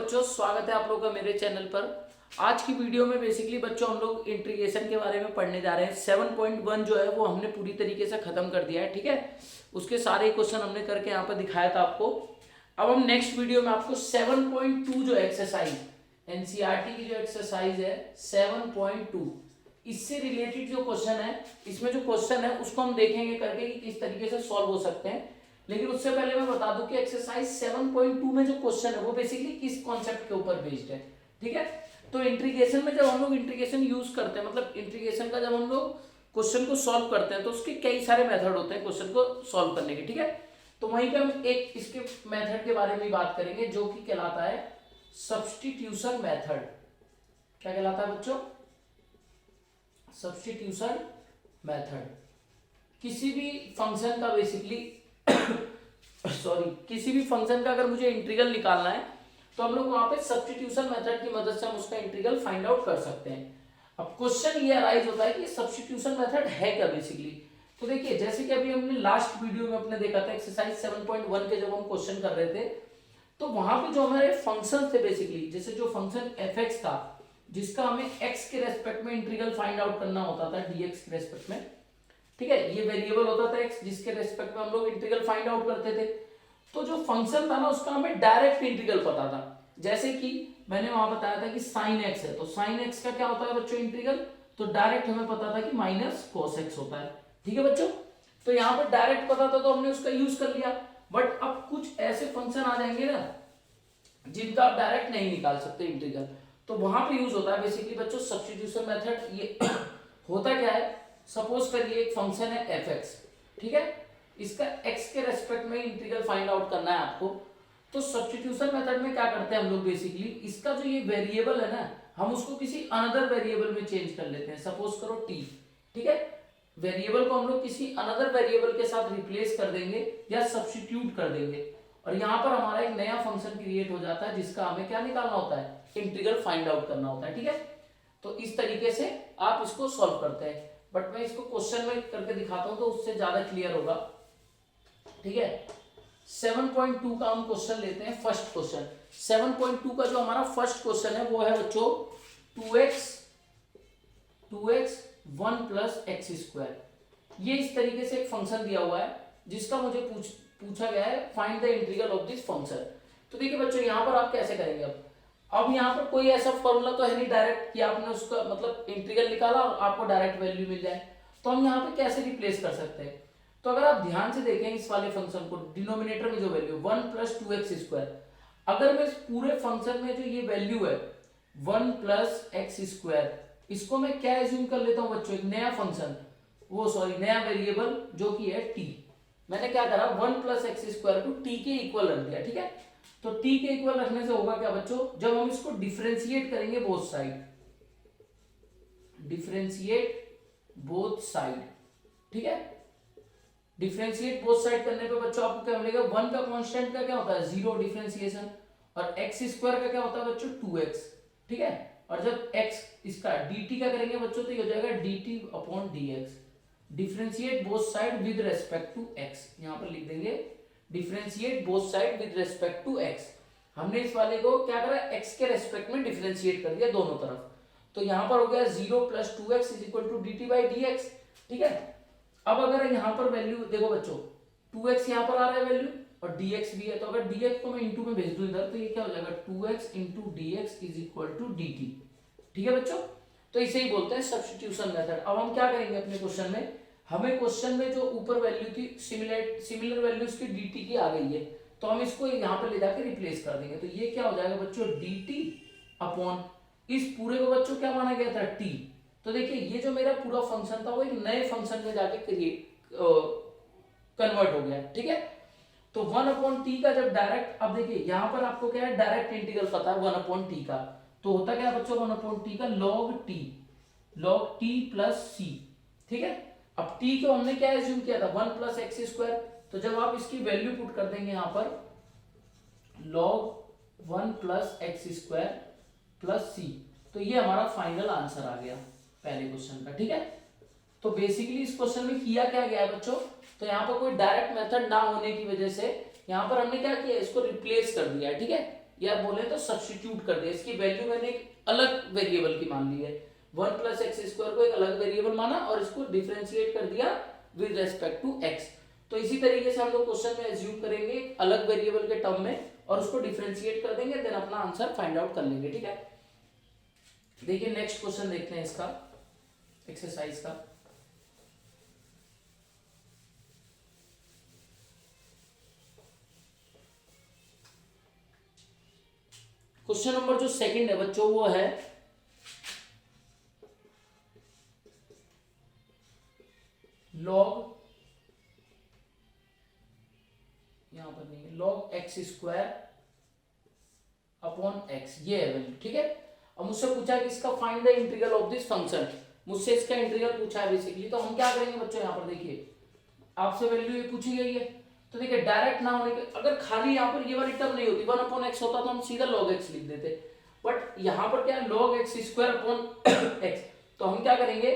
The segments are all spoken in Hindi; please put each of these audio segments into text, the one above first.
बच्चों, स्वागत है आप लोगों का मेरे चैनल पर। आज की वीडियो में बेसिकली बच्चों हम लोग इंटीग्रेशन के बारे में पढ़ने जा रहे हैं। 7.1 जो है वो हमने पूरी तरीके से खत्म कर दिया है, ठीक है। उसके सारे क्वेश्चन हमने करके यहाँ पर दिखाया था आपको। अब हम नेक्स्ट वीडियो में आपको 7.2 जो एक्सरसाइज एनसीईआरटी की जो एक्सरसाइज है 7.2, इससे रिलेटेड जो क्वेश्चन है, इसमें जो क्वेश्चन है उसको हम देखेंगे करके कि किस तरीके से सॉल्व हो सकते हैं। लेकिन उससे पहले मैं बता दूं कि एक्सरसाइज 7.2 में जो क्वेश्चन है वो बेसिकली किस कॉन्सेप्ट के ऊपर बेस्ड है, ठीक है। तो इंटीग्रेशन में जब हम लोग इंटीग्रेशन यूज करते हैं, मतलब इंटीग्रेशन का जब हम लोग क्वेश्चन को सॉल्व करते हैं तो उसके कई सारे मेथड होते हैं क्वेश्चन को सॉल्व करने के, ठीक है। तो वहीं पे हम एक इसके मेथड के बारे में बात करेंगे जो कि कहलाता है सब्स्टिट्यूशन मेथड। क्या कहलाता है बच्चों? Substitution method. किसी भी फंक्शन का बेसिकली किसी भी फंक्शन का अगर मुझे इंटीग्रल निकालना है तो हम लोग वहां पे सब्स्टिट्यूशन मेथड की मदद से हम उसका इंटीग्रल फाइंड आउट कर सकते हैं। अब क्वेश्चन ये अराइज होता है कि सब्स्टिट्यूशन मेथड है क्या बेसिकली। तो देखिए, जैसे कि अभी हमने लास्ट वीडियो में अपने देखा था एक्सरसाइज 7.1 के जब हम क्वेश्चन कर रहे थे तो वहां पे जो हमारे फंक्शन थे बेसिकली, जैसे जो फंक्शन f(x) था जिसका हमें x के रेस्पेक्ट में इंटीग्रल फाइंड आउट करना होता था dx के रेस्पेक्ट में, ठीक है। ये वेरिएबल होता था x जिसके रेस्पेक्ट में हम लोग इंटीग्रल फाइंड आउट करते थे। तो जो फंक्शन था ना उसका हमें डायरेक्ट इंटीग्रल पता था। जैसे कि मैंने वहां बताया था कि sin x है, तो sin x का क्या होता है बच्चों इंटीग्रल, तो डायरेक्ट हमें पता था कि माइनस cos x होता है, ठीक है बच्चों। तो यहाँ पर डायरेक्ट पता था तो हमने उसका यूज कर लिया। बट अब कुछ ऐसे फंक्शन आ जाएंगे ना जिनका आप डायरेक्ट नहीं निकाल सकते इंटीग्रल, तो वहां पे यूज होता है बेसिकली बच्चों सब्स्टिट्यूशन मेथड। ये होता क्या है, सपोज करिए एक फंक्शन है f(x), ठीक है, इसका x के रेस्पेक्ट में इंटीग्रल फाइंड आउट करना है आपको। तो सब्स्टिट्यूशन मेथड में क्या करते हैं हम लोग बेसिकली, इसका जो ये वेरिएबल है ना हम उसको किसी अनदर वेरिएबल में चेंज कर लेते हैं। सपोज करो t, ठीक है, वेरिएबल को हम लोग किसी अनदर वेरिएबल के साथ रिप्लेस कर देंगे या सब्स्टिट्यूट कर देंगे और यहाँ पर हमारा एक नया फंक्शन क्रिएट हो जाता है जिसका हमें क्या निकालना होता है, इंटीग्रल फाइंड आउट करना होता है, ठीक है। तो इस तरीके से आप इसको सॉल्व करते हैं। बट मैं इसको क्वेश्चन में करके दिखाता हूं तो उससे ज्यादा क्लियर होगा, ठीक है। 7.2 का हम क्वेश्चन लेते हैं। फर्स्ट क्वेश्चन 7.2 का जो हमारा फर्स्ट क्वेश्चन है वो है बच्चों 2x 1 प्लस एक्स स्क्वायर। ये इस तरीके से एक फंक्शन दिया हुआ है जिसका मुझे पूछा गया है find the integral of this function. तो देखिए बच्चों यहाँ पर आप कैसे करेंगे। अब यहाँ पर कोई ऐसा फॉर्मूला तो है नहीं डायरेक्ट कि आपने उसका मतलब इंटीग्रल निकाला और आपको डायरेक्ट वैल्यू मिल जाए। तो हम यहाँ पे कैसे रिप्लेस कर सकते हैं, तो अगर आप ध्यान से देखें इस वाले फंक्शन को, डिनोमिनेटर में जो वैल्यू 1 प्लस 2x स्क्वायर, अगर मैं इस पूरे फंक्शन में जो ये वैल्यू है 1 प्लस एक्स स्क्वायर, इसको मैं क्या एज्यूम कर लेता हूँ बच्चों, एक नया फंक्शन, नया वेरिएबल जो कि है t। मैंने क्या करा 1 प्लस एक्स स्क्वायर को t के इक्वल रख दिया, ठीक है। तो t के इक्वल रखने से होगा क्या बच्चों, जब हम इसको डिफरेंशिएट करेंगे both side, differentiate both side, ठीक है। डिफरेंशिएट बोथ साइड करने पे बच्चों आपको क्या मिलेगा, 1 का कांस्टेंट का क्या होता है 0 डिफरेंशिएशन, और x स्क्वायर का क्या होता है बच्चों 2x, ठीक है। और जब x इसका dt का करेंगे बच्चों तो ये हो जाएगा dt upon dx। Differentiate both side with respect to x, यहां पर लिख देंगे differentiate both side with respect to x। हमने इस वाले को क्या करा, x के रेस्पेक्ट में डिफरेंशिएट कर दिया दोनों तरफ। तो यहां पर हो गया 0 plus 2x is equal to dt by dx, ठीक है। अब अगर यहां पर वैल्यू देखो बच्चों 2x यहां पर आ रहा है वैल्यू और dx भी है, तो अगर dx को मैं इंटू में भेज दूं इधर तो ये क्या हो जाएगा 2x into dx is equal to dt, ठीक है बच्चों। तो इसे ही बोलते हैं सब्स्टिट्यूशन मेथड। अब हम क्या करेंगे अपने क्वेश्चन में, हमें क्वेश्चन में जो ऊपर वैल्यू थी सिमिलर वैल्यू उसकी dt की आ गई है, तो हम इसको यहाँ पे ले जाकर रिप्लेस कर देंगे। तो ये क्या हो जाएगा बच्चों dt अपॉन इस पूरे को बच्चों क्या माना गया था t। तो देखिए ये जो मेरा पूरा फंक्शन था वो एक नए फंक्शन में जाके कन्वर्ट हो गया, ठीक है। तो 1 अपॉन टी का जब डायरेक्ट, अब देखिए यहाँ पर आपको क्या है डायरेक्ट इंटीग्रल पता है 1 अपॉन टी का, तो होता क्या है बच्चों 1 अपॉन टी का log t प्लस c, ठीक है। अब t को हमने क्या एज्यूम किया था 1 प्लस एक्स स्क्वायर, तो जब आप इसकी वैल्यू पुट कर देंगे यहाँ पर log 1 plus x square plus c, तो ये हमारा फाइनल आंसर आ गया पहले क्वेश्चन का, ठीक है। तो बेसिकली इस क्वेश्चन में किया क्या गया है बच्चों, तो यहाँ पर कोई डायरेक्ट मेथड ना होने की वजह से यहाँ पर हमने क्या किया, इसको रिप्लेस कर दिया है, ठीक है। या बोले तो सब्स्टिट्यूट कर दिया, इसकी वैल्यू मैंने एक अलग वेरिएबल की मान ली है, 1 + x² को एक अलग वेरिएबल माना और इसको डिफरेंशिएट कर दिया विद रेस्पेक्ट टू x। तो इसी तरीके से हम लोग क्वेश्चन में एज्यूम करेंगे एक अलग वेरिएबल के टर्म में और उसको डिफरेंशिएट कर देंगे, देन अपना आंसर फाइंड आउट कर लेंगे। ठीक है, देखिए नेक्स्ट क्वेश्चन देखते हैं इसका एक्सरसाइज का। क्वेश्चन नंबर जो सेकंड है बच्चों वो है log, यहां पर नहीं है, log x² अपॉन x, ये है वैल्यू। ठीक है, अब मुझसे पूछा कि इसका find the integral of this function, मुझसे इसका इंटीग्रल पूछा है बेसिकली। तो हम क्या करेंगे बच्चों, यहाँ पर देखिए आपसे वैल्यू ये पूछी गई है, तो देखिए डायरेक्ट ना होने के, अगर खाली यहाँ पर ये वाली टर्म नहीं होती 1/x होता तो हम सीधा log x लिख देते, बट यहाँ पर क्या है log x² अपॉन x। तो हम क्या करेंगे,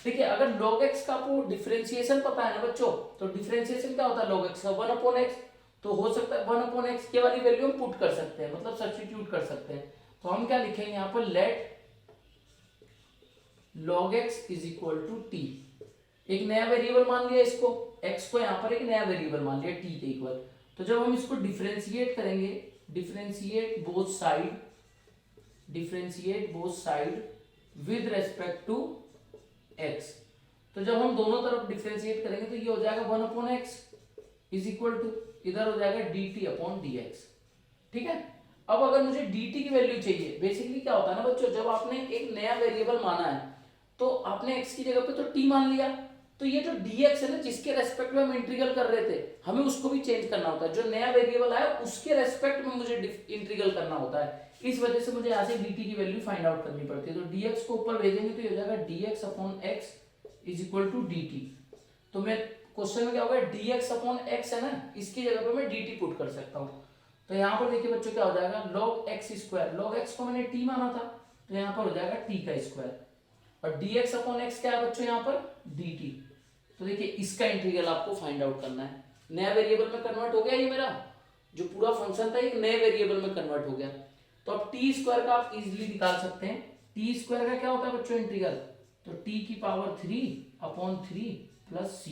देखिए अगर log x का आपको डिफरेंशिएशन पता है ना बच्चों, तो डिफरेंशिएशन क्या होता है log x का 1/x, तो हो सकता है 1/x के वाली वैल्यू हम पुट कर सकते हैं, मतलब सब्स्टिट्यूट कर सकते हैं। तो हम क्या लिखेंगे यहाँ पर, लेट log x = t, एक नया वेरिएबल मान लिया इसको, x को यहाँ पर एक नया वेरिएबल मान लिया t के इक्वल। तो जब हम इसको डिफरेंशिएट करेंगे, differentiate both side with respect to x, तो जब हम दोनों तरफ डिफरेंशिएट करेंगे तो ये हो जाएगा 1/x = इधर हो जाएगा dt/dx। ठीक है, अब अगर मुझे dt की वैल्यू चाहिए, बेसिकली क्या होता है ना बच्चों, जब आपने एक नया वेरिएबल माना है तो आपने x की जगह पे तो t मान लिया, तो ये जो dx है ना जिसके रेस्पेक्ट में हम इंटीग्रल कर रहे थे, हमें उसको भी चेंज करना होता है, जो नया वेरिएबल आया उसके रेस्पेक्ट में मुझे इंटीग्रल करना होता है। इस वजह से मुझे यहाँ से dt की वैल्यू फाइंड आउट करनी पड़ती है। तो dx को ऊपर भेजेंगे तो ये हो जाएगा dx/x = dt। तो मैं क्वेश्चन में क्या होगा, dx/x है ना, इसकी जगह पे मैं dt पुट कर सकता हूँ। तो यहाँ पर देखिए बच्चों क्या हो जाएगा, log x², log x को मैंने t माना था, तो यहाँ पर हो जाएगा t², और dx/x क्या है बच्चों यहाँ पर dt। तो देखिए इसका इंटीग्रल आपको फाइंड आउट करना है, नया वेरिएबल में कन्वर्ट हो गया, ये मेरा जो पूरा फंक्शन था एक नए वेरिएबल में कन्वर्ट हो गया। तो अब t² का आप इजीली निकाल सकते हैं, t² का क्या होता है बच्चों इंटीग्रल, तो t³ + c,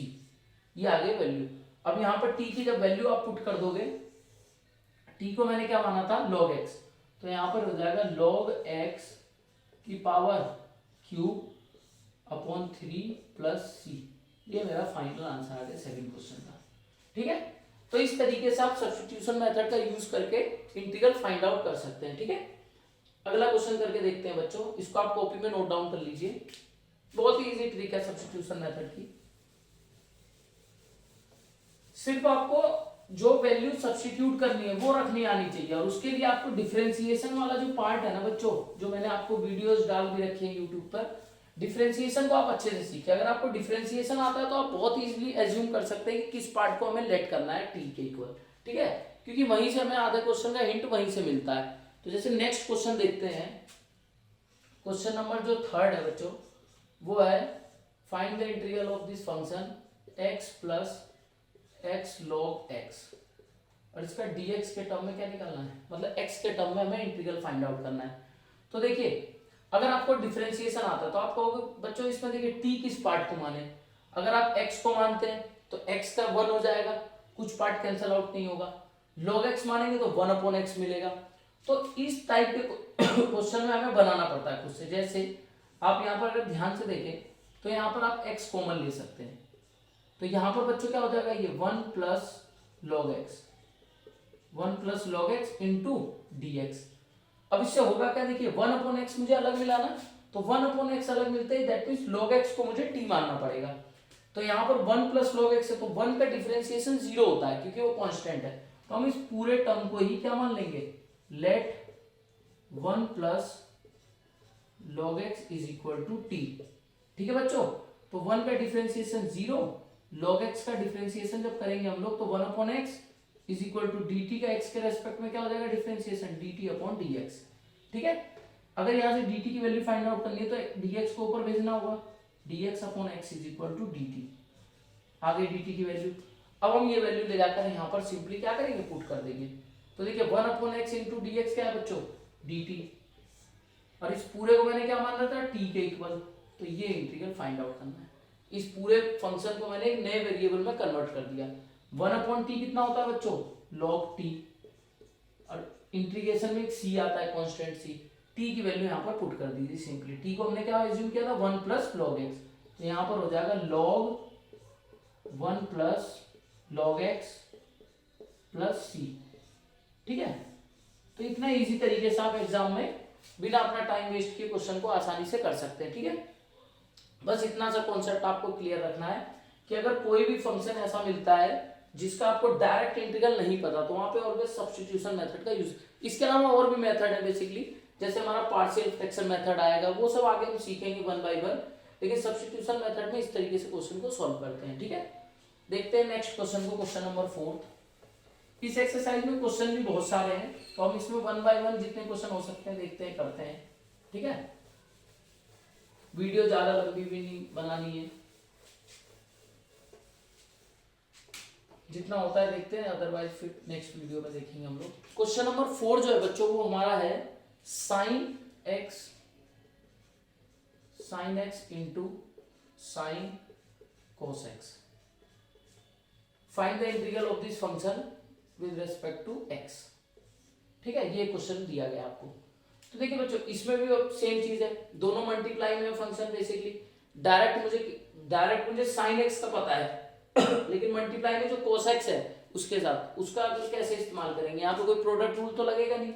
ये आ गई वैल्यू। अब यहाँ पर t की जब वैल्यू आप पुट कर दोगे, t को मैंने क्या माना था log x, तो यहाँ पर हो जाएगा log x³ अपॉन 3 + c, ये मेरा फाइनल आंसर आ गया सेकंड क्वेश्चन का। ठीक है, तो इस तरीके से आप सब्स्टिट्यूशन मेथड का यूज करके इंटीग्रल फाइंड आउट कर सकते हैं। ठीक है, अगला क्वेश्चन करके देखते हैं बच्चों, इसको आप कॉपी में नोट डाउन कर लीजिए, बहुत ही इजी ट्रिक है सब्स्टिट्यूशन मेथड की। सिर्फ आपको जो वैल्यू सब्स्टिट्यूट करनी है वो रखनी आनी चाहिए, और उसके लिए आपको डिफरेंशिएशन वाला जो पार्ट है ना बच्चों, जो मैंने आपको वीडियोस डाल भी रखी है यूट्यूब पर, डिफरेंशिएशन को आप अच्छे से सीखें। अगर आपको डिफरेंशिएशन आता है तो आप बहुत इजीली एज्यूम कर सकते हैं कि किस पार्ट को हमें लेट करना है t के इक्वल। ठीक है, क्योंकि वहीं से हमें आधा क्वेश्चन का हिंट वहीं से मिलता है। तो जैसे नेक्स्ट क्वेश्चन देखते हैं, क्वेश्चन नंबर जो थर्ड है बच्चों वो है find the integral of this function x + x log x, और इसका dx के टर्म में क्या निकालना है, मतलब x के टर्म में हमें इंटीग्रल फाइंड आउट करना है। तो देखिए अगर आपको डिफरेंशिएशन आता है तो आप कहोगे बच्चों इसमें देखिए t किस पार्ट को माने, अगर आप x को मानते हैं तो x का 1 हो जाएगा, कुछ पार्ट कैंसिल आउट नहीं होगा, log x मानेंगे तो 1/x मिलेगा। तो इस टाइप के क्वेश्चन में हमें बनाना पड़ता है खुद से। जैसे आप यहाँ पर अगर ध्यान से देखें तो यहाँ पर आप x कॉमन ले सकते हैं, तो यहाँ पर बच्चों क्या हो जाएगा, ये 1 + log x इंटू dx। अब इससे होगा क्या, देखिए 1/x मुझे अलग मिला ना, तो 1/x अलग मिलते ही दैट मींस log x को मुझे t मानना पड़ेगा। तो यहाँ पर 1 + log x है, तो 1 का डिफरेंशिएशन 0 होता है क्योंकि वो कांस्टेंट है, तो हम इस पूरे टर्म को ही क्या मान लेंगे, लेट 1 + log x = t। ठीक है बच्चों, तो 1 का डिफरेंशिएशन 0, log x का डिफरेंशिएशन जब करेंगे हम लोग तो 1/x = dt का x के रेस्पेक्ट में क्या हो जाएगा डिफरेंशिएशन, dt/dx। ठीक है, अगर यहाँ से dt की वैल्यू फाइंड आउट करनी है तो dx को ऊपर भेजना होगा, dx/x = dt, आ गई dt की वैल्यू। अब हम ये वैल्यू ले जाकर यहाँ पर सिंपली क्या करेंगे, पुट कर देंगे। तो देखिए 1/x इंटू डी एक्स क्या है बच्चों, डी टी, और इस पूरे को मैंने क्या मान रहा था, टी के इक्वल। तो ये इंटीग्रल फाइंड आउट करना है। इस पूरे फंक्शन को मैंने एक नए वेरिएबल में कन्वर्ट कर दिया। 1/t कितना होता है बच्चों, log t, और इंटीग्रेशन में एक c आता है, कांस्टेंट c, t की वैल्यू यहाँ पर पुट कर दी थी सिंपली। t को हमने क्या एज्यूम किया था, 1 प्लस लॉग एक्स, तो यहाँ पर हो जाएगा log 1 plus log X plus C. ठीक है, तो इतना इजी तरीके से आप एग्जाम में बिना अपना टाइम वेस्ट किए क्वेश्चन को आसानी से कर सकते हैं। ठीक है, बस इतना सा कॉन्सेप्ट आपको क्लियर रखना है कि अगर कोई भी फंक्शन ऐसा मिलता है जिसका आपको डायरेक्ट इंटीग्रल नहीं पता, तो वहां पे ऑलवेज सब्स्टिट्यूशन मेथड का यूज। इसके अलावा और भी मेथड है बेसिकली, जैसे हमारा पार्शियल फ्रैक्शन मेथड आएगा, वो सब आगे हम सीखेंगे वन बाय वन, लेकिन सब्स्टिट्यूशन मेथड में इस तरीके से क्वेश्चन को सॉल्व करते हैं। ठीक है, देखते हैं नेक्स्ट क्वेश्चन को, क्वेश्चन नंबर 4। इस एक्सरसाइज में क्वेश्चन भी बहुत सारे हैं, तो हम इसमें वन बाय वन जितने क्वेश्चन हो सकते हैं देखते हैं, करते हैं। ठीक है, वीडियो ज्यादा लंबी भी नहीं बनानी है, जितना होता है देखते हैं, अदरवाइज फिर नेक्स्ट वीडियो में देखेंगे हम लोग। क्वेश्चन नंबर 4 जो है बच्चों, वो हमारा है sine x into sine cos x, find the integral of this function with respect to x. ठीक है, ये क्वेश्चन दिया गया आपको। तो देखिए बच्चों, इसमें भी सेम चीज है, दोनों मल्टीप्लाई में फंक्शन बेसिकली। डायरेक्ट मुझे साइन एक्स का पता है लेकिन मल्टीप्लाई में जो कोस एक्स है उसके साथ, उसका अगर कैसे इस्तेमाल करेंगे, यहाँ पे कोई प्रोडक्ट रूल तो लगेगा नहीं,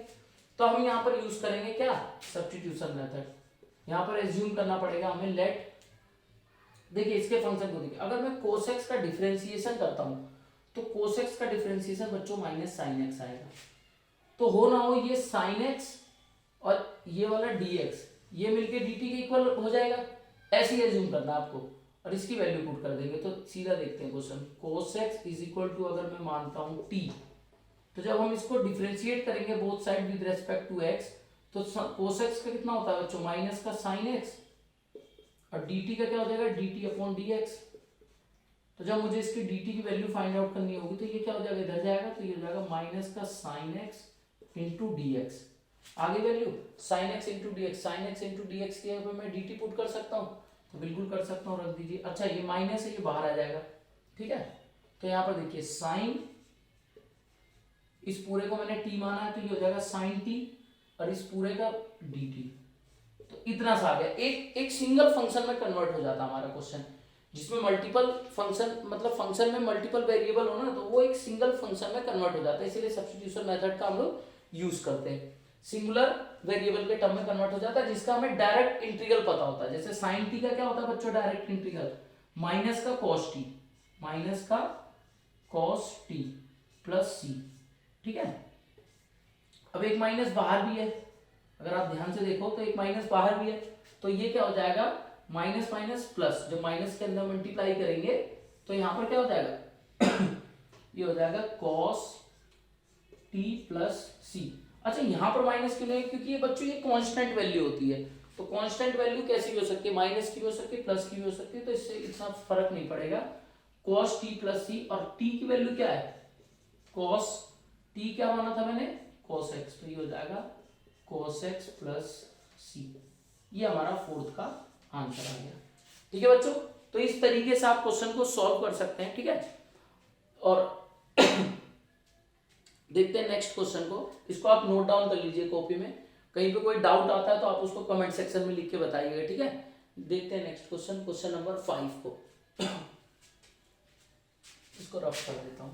तो हम यहाँ पर यूज करेंगे क्या, सब्स्टिट्यूशन मेथड। यहाँ पर एज्यूम करना पड़ेगा हमें, लेट, देखिए इसके फंक्शन को देखिए, अगर मैं कोस एक्स का डिफरेंशिएशन करता हूँ तो कोस एक्स का डिफरेंशिएशन बच्चों माइनस साइन एक्स आएगा। तो हो ना हो ये साइन एक्स और ये वाला डी एक्स, ये मिलके डी टी के इक्वल हो जाएगा, ऐसे ही एज्यूम करना आपको, और इसकी वैल्यू पुट कर देंगे। तो सीधा देखते हैं question, cos x is equal to, अगर मैं मानता हूँ टी, तो जब हम इसको डिफरेंशिएट करेंगे both side with respect to x, तो कोस एक्स का कितना होता है बच्चों, माइनस का साइन एक्स, और डी टी का क्या हो जाएगा, D T upon D x. तो जब मुझे इसकी डी टी की वैल्यू फाइंड आउट करनी होगी, तो ये क्या हो जाएगा, इधर जाएगा, तो ये हो जाएगा माइनस का sine x into D X. आगे value sine x into D X, sine x into D X के यहाँ पे मैं डी टी पुट कर सकता हूँ, तो बिल्कुल कर सकता हूँ, रख दीजिए। अच्छा, ये माइनस है, ये बाहर आ जाएगा। ठीक है, तो यहाँ पर देखिए साइन, इस पूरे को मैंने टी माना है, तो ये हो जाएगा साइन टी, और इस पूरे का डी टी। तो इतना सा आ गया, एक सिंगल फंक्शन में कन्वर्ट हो जाता हमारा क्वेश्चन, जिसमें मल्टीपल फंक्शन, मतलब फंक्शन में मल्टीपल वेरिएबल हो ना, तो वो एक सिंगल फंक्शन में कन्वर्ट हो जाता है, इसीलिए सब्स्टिट्यूशन मेथड का हम लोग यूज करते हैं। सिंगुलर वेरिएबल के टर्म में कन्वर्ट हो जाता है, जिसका हमें डायरेक्ट इंटीग्रल पता होता है। जैसे साइन टी का क्या होता है बच्चों, डायरेक्ट इंटीग्रल माइनस का कॉस टी, माइनस का कॉस टी प्लस सी। ठीक है, अब एक माइनस बाहर भी है, अगर आप ध्यान से देखो तो एक माइनस बाहर भी है, तो ये क्या हो जाएगा, माइनस माइनस प्लस, जब माइनस के अंदर मल्टीप्लाई करेंगे तो यहाँ पर क्या हो जाएगा ये हो जाएगा कॉस टी प्लस सी। अच्छा, यहाँ पर माइनस क्यों नहीं, क्योंकि ये बच्चों ये कांस्टेंट वैल्यू होती है, तो कांस्टेंट वैल्यू कैसी भी हो सकती है, माइनस की भी हो सकती है, प्लस की भी हो सकती है, तो इससे इतना फर्क नहीं पड़ेगा। कॉस टी प्लस सी, और टी की वैल्यू क्या है, कॉस टी क्या माना था मैंने, कॉस एक्स, तो ये हो जाएगा कॉस एक्स प्लस सी। ये हमारा फोर्थ का आंसर आ गया। ठीक है बच्चों, तो इस तरीके से आप क्वेश्चन को सॉल्व कर सकते हैं। ठीक है, और देखते हैं नेक्स्ट क्वेश्चन को, इसको आप नोट डाउन कर लीजिए कॉपी में, कहीं पे कोई डाउट आता है तो आप उसको कमेंट सेक्शन में लिख के बताइएगा। ठीक है, देखते हैं नेक्स्ट क्वेश्चन, क्वेश्चन नंबर 5 को इसको रफ कर देता हूं।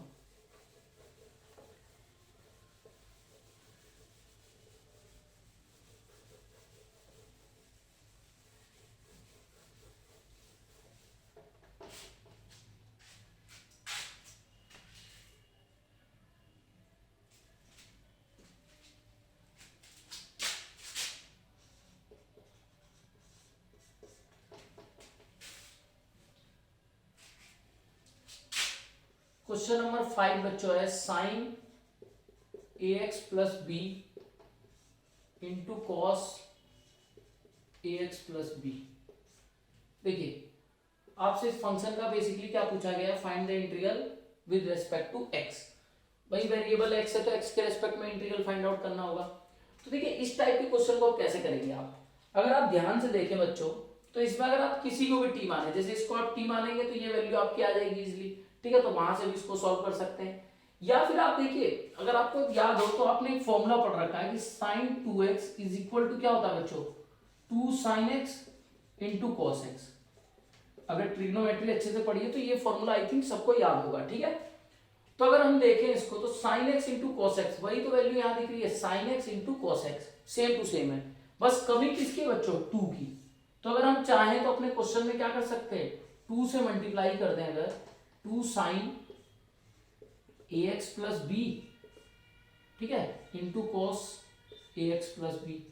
क्वेश्चन नंबर 5 बच्चों है sine A X plus B into cos A X plus B. देखिए आपसे इस फंक्शन का बेसिकली क्या पूछा गया, find the integral with respect to X. भाई वेरिएबल एक्स है तो एक्स के रेस्पेक्ट में इंटीग्रल फाइंड आउट करना होगा। तो देखिए इस टाइप के क्वेश्चन को आप कैसे करेंगे आप, अगर आप ध्यान से देखें बच्चों, तो इसमें अगर आप किसी को भी टी माने, जैसे इसको आप टी मानेंगे तो ये वैल्यू आपकी आ जाएगी इजीली, ठीक है, तो वहां से भी इसको सॉल्व कर सकते हैं। या फिर आप देखिए, अगर आपको याद हो तो आपने एक फॉर्मूला पढ़ रखा है कि sin 2x is equal to क्या होता है बच्चों, 2 sin x into cos x। अगर ट्रिग्नोमेट्री अच्छे से पढ़िए तो ये फॉर्मूला आई थिंक सबको याद होगा, ठीक है। तो अगर हम देखें इसको तो sin x into cos x, वही तो वैल्यू यहाँ दिख रही है, sin x into cos x, same to same है, बस कमी किसकी है बच्चों, 2 की। तो अगर हम चाहें तो अपने क्वेश्चन में क्या कर सकते हैं, 2 से मल्टीप्लाई कर दें अगर, 2 sin ax प्लस बी, ठीक है, into cos ax plus b,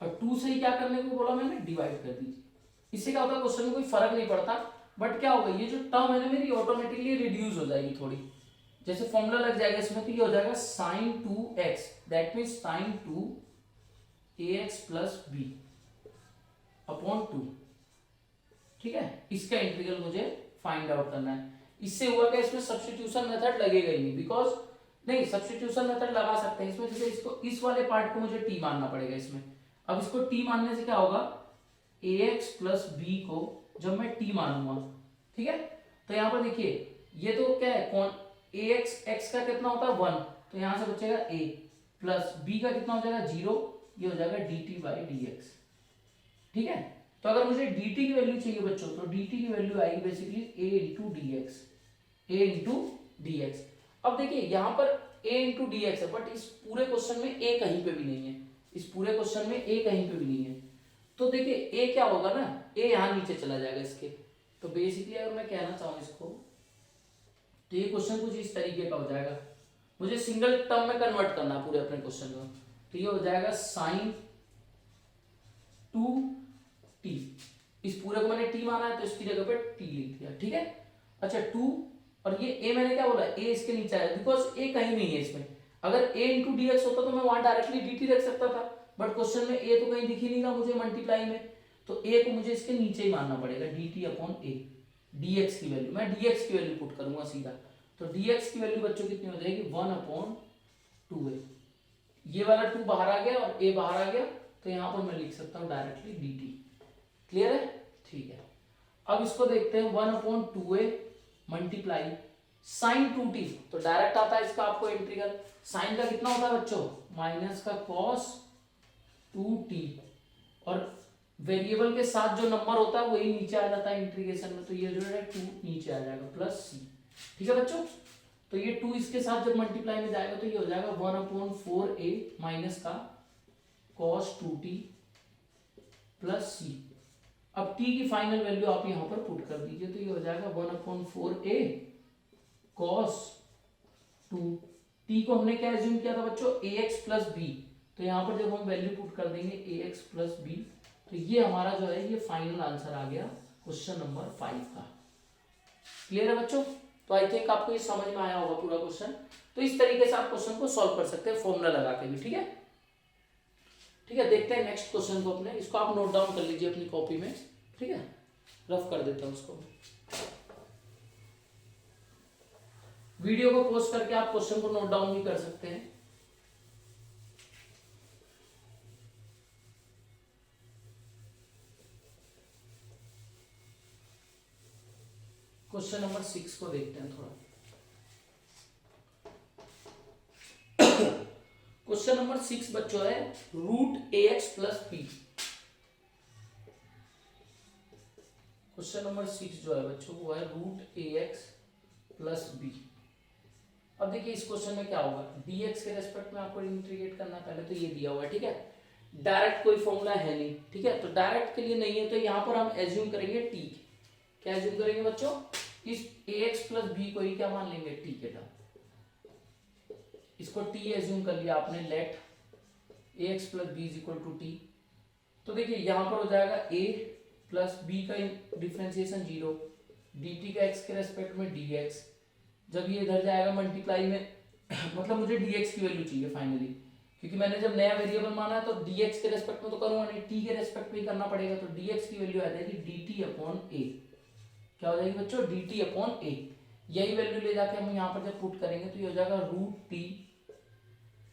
और 2 से ही क्या करने को बोला मैंने, डिवाइड कर दीजिए। इससे क्या होता है, क्वेश्चन में कोई फर्क नहीं पड़ता, बट क्या होगा, ये जो टर्म है ना मेरी ऑटोमेटिकली रिड्यूस हो जाएगी थोड़ी, जैसे फॉर्मूला लग जाएगा इसमें, तो ये हो जाएगा sin 2x, that means sin 2 ax plus b upon 2, ठीक है। इसका इंटीग्रल मुझे फाइंड आउट करना है। इससे हुआ क्या, इसमें सब्स्टिट्यूशन मेथड लगेगा ही नहीं, बिकॉज नहीं, सब्स्टिट्यूशन मेथड लगा सकते हैं इसमें, जैसे इसको इस वाले पार्ट को मुझे टी मानना पड़ेगा इसमें। अब इसको टी मानने से क्या होगा, ax प्लस बी को जब मैं टी मानूंगा, ठीक है, तो यहाँ पर देखिए ये तो क्या है, कौन ax, x का कितना होता है 1, तो यहाँ से बचेगा a प्लस b का कितना हो जाएगा 0, ये हो जाएगा dt बाई dx, ठीक है। तो अगर मुझे dt की वैल्यू चाहिए बच्चों, तो dt की वैल्यू आएगी basically a into D x, a into D X. अब देखिए यहाँ पर a इंटू डी एक्स है, बट इस पूरे क्वेश्चन में a कहीं पे भी नहीं है, इस पूरे क्वेश्चन में a कहीं पे भी नहीं है, तो देखिए a क्या होगा ना, a यहाँ नीचे चला जाएगा इसके। तो बेसिकली अगर मैं कहना चाहूँ इसको, तो ये क्वेश्चन कुछ इस तरीके का हो जाएगा, मुझे सिंगल टर्म में कन्वर्ट करना है पूरे अपने क्वेश्चन को, तो ये हो जाएगा sin 2t, इस पूरे को मैंने t माना है तो इसकी जगह पे t लिख दिया, ठीक है। अच्छा 2, और ये a मैंने क्या बोला, a इसके नीचे आया, बिकॉज a कहीं नहीं है इसमें, अगर a इंटू डी एक्स होता तो मैं वहां डायरेक्टली dt रख सकता था, बट क्वेश्चन में a तो कहीं दिख ही नहीं रहा मुझे मल्टीप्लाई में, तो a को मुझे इसके नीचे ही मानना पड़ेगा, dt अपॉन a, dx की वैल्यू, मैं dx की वैल्यू पुट करूंगा सीधा, तो dx की वैल्यू बच्चों कितनी हो जाएगी 1 अपॉन 2a, ये वाला 2 बाहर आ गया और a बाहर आ गया, तो यहाँ पर मैं लिख सकता हूँ डायरेक्टली dt, क्लियर है, ठीक है। अब इसको देखते हैं 1 upon 2a multiply sin 2t, तो डायरेक्ट आता है इसका आपको इंटीग्रल, साइन का कितना होता है बच्चों, माइनस का cos 2t, और वेरिएबल के साथ जो नंबर होता है वही नीचे आ जाता है इंटीग्रेशन में, तो ये जो है 2 नीचे आ जाएगा प्लस c, ठीक है बच्चों। तो ये 2 इसके साथ जब मल्टीप्लाई में जाएगा तो ये हो जाएगा 1 अपॉन 4a माइनस का cos 2t प्लस c। अब t की फाइनल वैल्यू आप यहां पर पुट कर दीजिए, तो ये हो जाएगा 1 अपॉन 4a cos 2, t को हमने क्या एज्यूम किया था बच्चों, ax प्लस बी, तो यहाँ पर जब हम वैल्यू पुट कर देंगे ax प्लस बी, तो ये हमारा जो है ये फाइनल आंसर आ गया क्वेश्चन नंबर 5 का। क्लियर है बच्चों, तो आई थिंक आपको ये समझ में आया होगा पूरा क्वेश्चन। तो इस तरीके से आप क्वेश्चन को सॉल्व कर सकते हैं फॉर्मूला लगा के भी, ठीक है। ठीक है, देखते हैं नेक्स्ट क्वेश्चन को अपने, इसको आप नोट डाउन कर लीजिए अपनी कॉपी में, ठीक है, रफ कर देता हूं उसको। वीडियो को पॉज करके आप क्वेश्चन को नोट डाउन भी कर सकते हैं। क्वेश्चन नंबर 6 को देखते हैं थोड़ा। क्वेश्चन नंबर 6 बच्चों है root A X plus B. Question number 6 जो है बच्चों वो है root A X plus B. अब देखिए इस क्वेश्चन में क्या होगा, dx के रेस्पेक्ट में आपको इंटीग्रेट करना है, पहले तो ये दिया हुआ है, ठीक है, डायरेक्ट कोई फॉर्मूला है नहीं, ठीक है, तो डायरेक्ट के लिए नहीं है, तो यहाँ पर हम एज्यूम करेंगे t। क्या एज्यूम करेंगे बच्चों, इस ax प्लस बी को ही क्या मान लेंगे, t के टर्म, इसको t एज्यूम कर लिया आपने, let ax plus b is equal to t। तो देखिए यहाँ पर हो जाएगा a प्लस बी का डिफरेंशिएशन 0, dt का x के रेस्पेक्ट में dx, जब ये इधर जाएगा मल्टीप्लाई में मतलब मुझे dx की वैल्यू चाहिए फाइनली, क्योंकि मैंने जब नया वेरिएबल माना है तो dx के रेस्पेक्ट में तो करूंगा नहीं, t के रेस्पेक्ट में ही करना पड़ेगा, तो dx की वैल्यू आ जाएगी dt अपॉन a। क्या हो जाएगी बच्चों, dt अपॉन a। यही वैल्यू ले जाके हम यहाँ पर जब पुट करेंगे तो ये हो जाएगा root T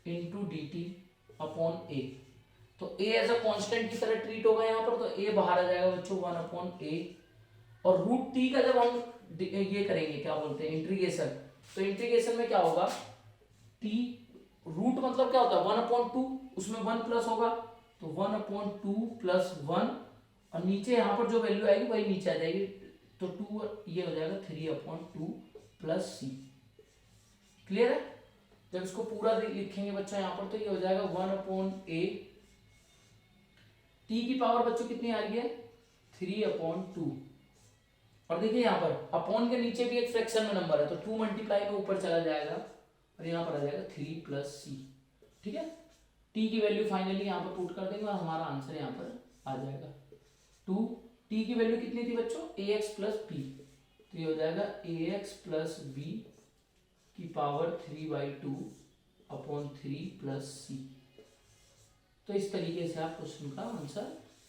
into D T upon A. तो ए एज अ कॉन्स्टेंट की तरह ट्रीट होगा यहाँ पर, तो ए बाहर आ जाएगा बच्चों 1 अपॉन ए। और रूट टी का जब हम ये करेंगे क्या बोलते हैं इंटीग्रेशन, तो इंटीग्रेशन में क्या होगा टी रूट मतलब क्या होता है 1/2, उसमें 1 प्लस होगा तो 1/2 प्लस 1, और नीचे यहाँ पर जो वैल्यू आएगी वही नीचे आ जाएगी, तो 2 ये हो जाएगा 3/2 प्लस सी। क्लियर है? जब इसको पूरा लिखेंगे बच्चों यहाँ पर तो ये हो जाएगा 1/a, टी की पावर बच्चों कितनी आ रही है 3/2, और देखिए यहाँ पर अपॉन के नीचे भी एक फ्रैक्शन में नंबर है तो 2 मल्टीप्लाई में ऊपर चला जाएगा और यहाँ पर आ जाएगा 3 प्लस सी। ठीक है, टी की वैल्यू फाइनली यहाँ पर पुट कर देंगे और हमारा आंसर यहाँ पर आ जाएगा 2। टी की वैल्यू कितनी थी बच्चों ax प्लस बी, तो ये हो जाएगा ax प्लस बी की पावर 3/2 अपॉन 3 प्लस सी। तो इस तरीके से आप क्वेश्चन का आंसर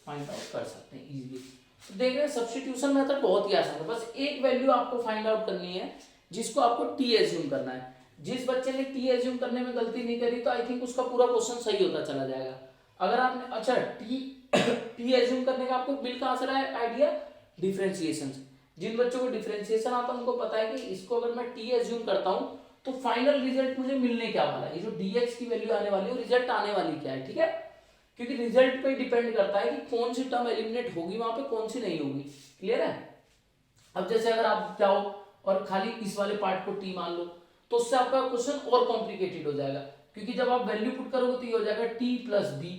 फाइंड आउट कर सकते हैं इजीली। तो देख रहे हैं सब्स्टिट्यूशन मेथड बहुत ही आसान है, बस एक वैल्यू आपको फाइंड आउट करनी है जिसको आपको टी एज्यूम करना है। जिस बच्चे ने टी एज्यूम करने में गलती नहीं करी तो आई थिंक उसका पूरा क्वेश्चन सही होता चला जाएगा। अगर आपने अच्छा टी एज्यूम करने का आपको बिल कहां से रहा है आइडिया, डिफरेंशिएशन। जिन बच्चों को डिफरेंशिएशन आता है उनको पता है कि इसको अगर मैं टी एज्यूम करता हूं तो फाइनल रिजल्ट मुझे मिलने क्या वाला है, ये जो dx की वैल्यू आने वाली है रिजल्ट आने वाली क्या है। ठीक है, क्योंकि रिजल्ट पे डिपेंड करता है कि कौन सी टर्म एलिमिनेट होगी वहां पे, कौन सी नहीं होगी। क्लियर है? अब जैसे अगर आप जाओ और खाली इस वाले पार्ट को टी मान लो तो उससे आपका क्वेश्चन और कॉम्प्लिकेटेड हो जाएगा, क्योंकि जब आप वैल्यू पुट करोगे तो ये हो जाएगा टी प्लस बी